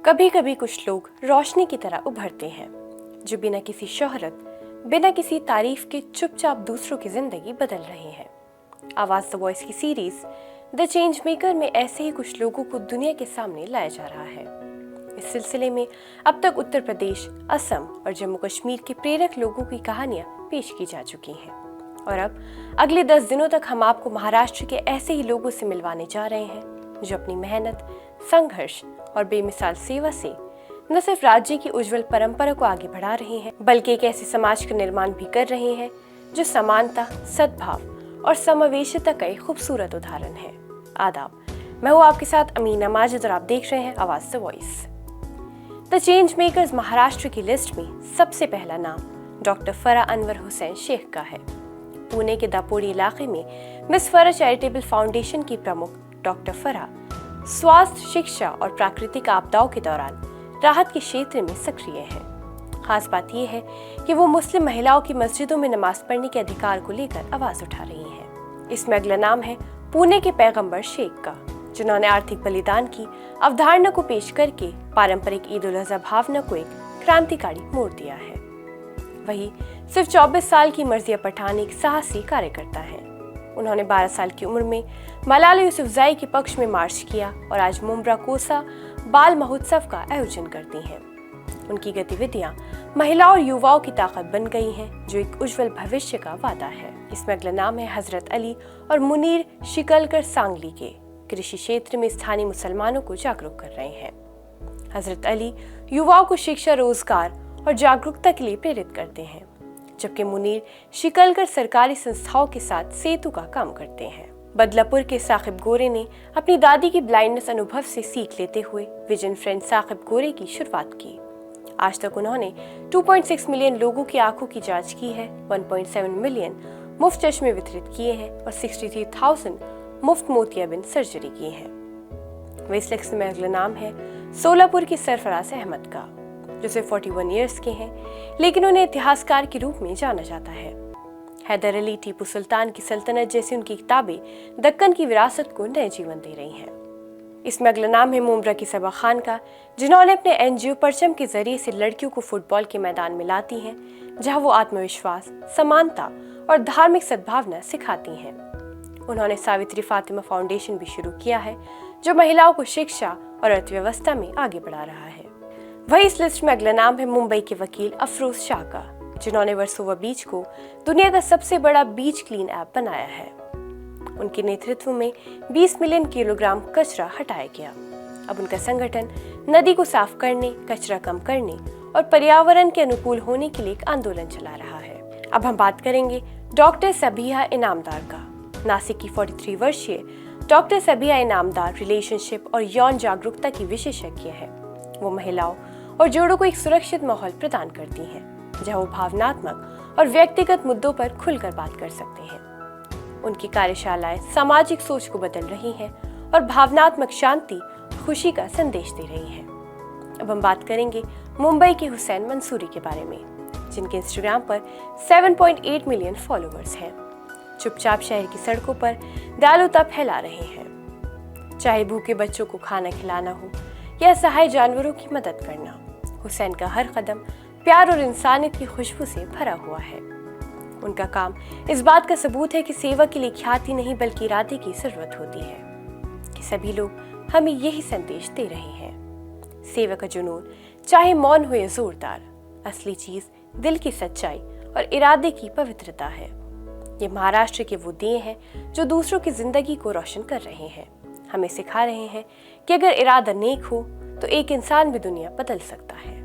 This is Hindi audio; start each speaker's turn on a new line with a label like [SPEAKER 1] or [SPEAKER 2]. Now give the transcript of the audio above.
[SPEAKER 1] कभी कभी कुछ लोग रोशनी की तरह उभरते हैं जो बिना किसी शोहरत, बिना किसी तारीफ के चुपचाप दूसरों की जिंदगी बदल रहे हैं। आवाज द वॉइस की सीरीज द चेंज मेकर में ऐसे ही कुछ लोगों को दुनिया के सामने लाया जा रहा है। इस सिलसिले में अब तक उत्तर प्रदेश, असम और जम्मू कश्मीर के प्रेरक लोगों की कहानियां पेश की जा चुकी हैं और अब अगले 10 दिनों तक हम आपको महाराष्ट्र के ऐसे ही लोगों से मिलवाने जा रहे हैं जो अपनी मेहनत, संघर्ष और बेमिसाल सेवा से न सिर्फ राज्य की उज्जवल परंपरा को आगे बढ़ा रहे हैं बल्कि एक ऐसे समाज का निर्माण भी कर रहे हैं जो समानता, सद्भाव और समावेशिता का एक खूबसूरत उदाहरण है। आदाब, मैं हूँ आपके साथ अमीना माजिद और आप देख रहे हैं आवाज the voice. The change makers Maharashtra की लिस्ट में सबसे पहला नाम डॉक्टर फराह अनवर हुसैन शेख का है। पुणे के दापोडी इलाके में मिस फराह चैरिटेबल फाउंडेशन की प्रमुख डॉक्टर फराह स्वास्थ्य, शिक्षा और प्राकृतिक आपदाओं के दौरान राहत के क्षेत्र में सक्रिय हैं। खास बात यह है कि वो मुस्लिम महिलाओं की मस्जिदों में नमाज पढ़ने के अधिकार को लेकर आवाज उठा रही हैं। इसमें अगला नाम है पुणे के पैगंबर शेख का, जिन्होंने आर्थिक बलिदान की अवधारणा को पेश करके पारंपरिक ईद उल अजहा भावना को एक क्रांतिकारी मोड़ दिया है। वही सिर्फ 24 साल की मर्जिया पठान एक साहसी कार्यकर्ता है। उन्होंने 12 साल की उम्र में मलाला यूसुफजई के पक्ष में मार्च किया और आज मुंब्रा कोसा बाल महोत्सव का आयोजन करती हैं। उनकी गतिविधियां महिलाओं और युवाओं की ताकत बन गई हैं, जो एक उज्जवल भविष्य का वादा है। इसमें अगला नाम है हजरत अली और मुनीर शिकलकर सांगली के कृषि क्षेत्र में स्थानीय मुसलमानों को जागरूक कर रहे हैं। हजरत अली युवाओं को शिक्षा, रोजगार और जागरूकता के लिए प्रेरित करते हैं, जबकि मुनीर शिकलकर सरकारी संस्थाओं के साथ सेतु का काम करते हैं। बदलापुर के साकिब गोरे ने अपनी दादी की ब्लाइंडनेस अनुभव से सीख लेते हुए विजन फ्रेंड साकिब गोरे की शुरुआत की। आज तक उन्होंने 2.6 मिलियन लोगों की आंखों की जांच की है, 1.7 मिलियन मुफ्त चश्मे वितरित किए हैं और 63,000 मुफ्त मोतियाबिंद सर्जरी की है। इस लिस्ट में अगला नाम है सोलापुर की सरफराज अहमद का, जो सिर्फ 41 ईयर्स के हैं, लेकिन उन्हें इतिहासकार के रूप में जाना जाता है। हैदर अली, टीपू सुल्तान की सल्तनत जैसी उनकी किताबें दक्कन की विरासत को नए जीवन दे रही हैं। इसमें अगला नाम है मुंब्रा की सबा खान का, जिन्होंने अपने NGO परचम के जरिए से लड़कियों को फुटबॉल के मैदान में लाती हैं, जहां वो आत्मविश्वास, समानता और धार्मिक सद्भावना सिखाती हैं। उन्होंने सावित्री फातिमा फाउंडेशन भी शुरू किया है, जो महिलाओं को शिक्षा और अर्थव्यवस्था में आगे बढ़ा रहा है। वही इस लिस्ट में अगला नाम है मुंबई के वकील अफरोज शाह का, जिन्होंने वर्सोवा बीच को दुनिया का सबसे बड़ा बीच क्लीन ऐप बनाया है। उनके नेतृत्व में 20 मिलियन किलोग्राम कचरा हटाया गया। अब उनका संगठन नदी को साफ करने, कचरा कम करने और पर्यावरण के अनुकूल होने के लिए एक आंदोलन चला रहा है। अब हम बात करेंगे डॉक्टर सबिहा इनामदार का। नासिक की 43 वर्षीय डॉक्टर सबिहा इनामदार रिलेशनशिप और यौन जागरूकता की विशेषज्ञ है। वो महिलाओं और जोड़ों को एक सुरक्षित माहौल प्रदान करती हैं, जहां वो भावनात्मक और व्यक्तिगत मुद्दों पर खुलकर बात कर सकते हैं। उनकी कार्यशालाएं सामाजिक सोच को बदल रही हैं और भावनात्मक शांति, खुशी का संदेश दे रही हैं। अब हम बात करेंगे मुंबई के हुसैन मंसूरी के बारे में, जिनके इंस्टाग्राम पर 7.8 मिलियन फॉलोअर्स हैं। चुपचाप शहर की सड़कों पर दयालुता फैला रहे हैं। चाहे भूखे बच्चों को खाना खिलाना हो या असहाय जानवरों की मदद करना, हुसैन का हर कदम प्यार और इंसानियत की खुशबू से भरा हुआ है। उनका काम इस बात का सबूत है कि सेवा के लिए ख्याति नहीं बल्कि इरादे की जरूरत होती है, कि सभी लोग हमें यही संदेश दे रहे हैं। सेवा का जुनून चाहे मौन हो या जोरदार, असली चीज दिल की सच्चाई और इरादे की पवित्रता है। ये महाराष्ट्र के वो दिए हैं जो दूसरों की जिंदगी को रोशन कर रहे हैं, हमें सिखा रहे हैं कि अगर इरादा नेक हो तो एक इंसान भी दुनिया बदल सकता है।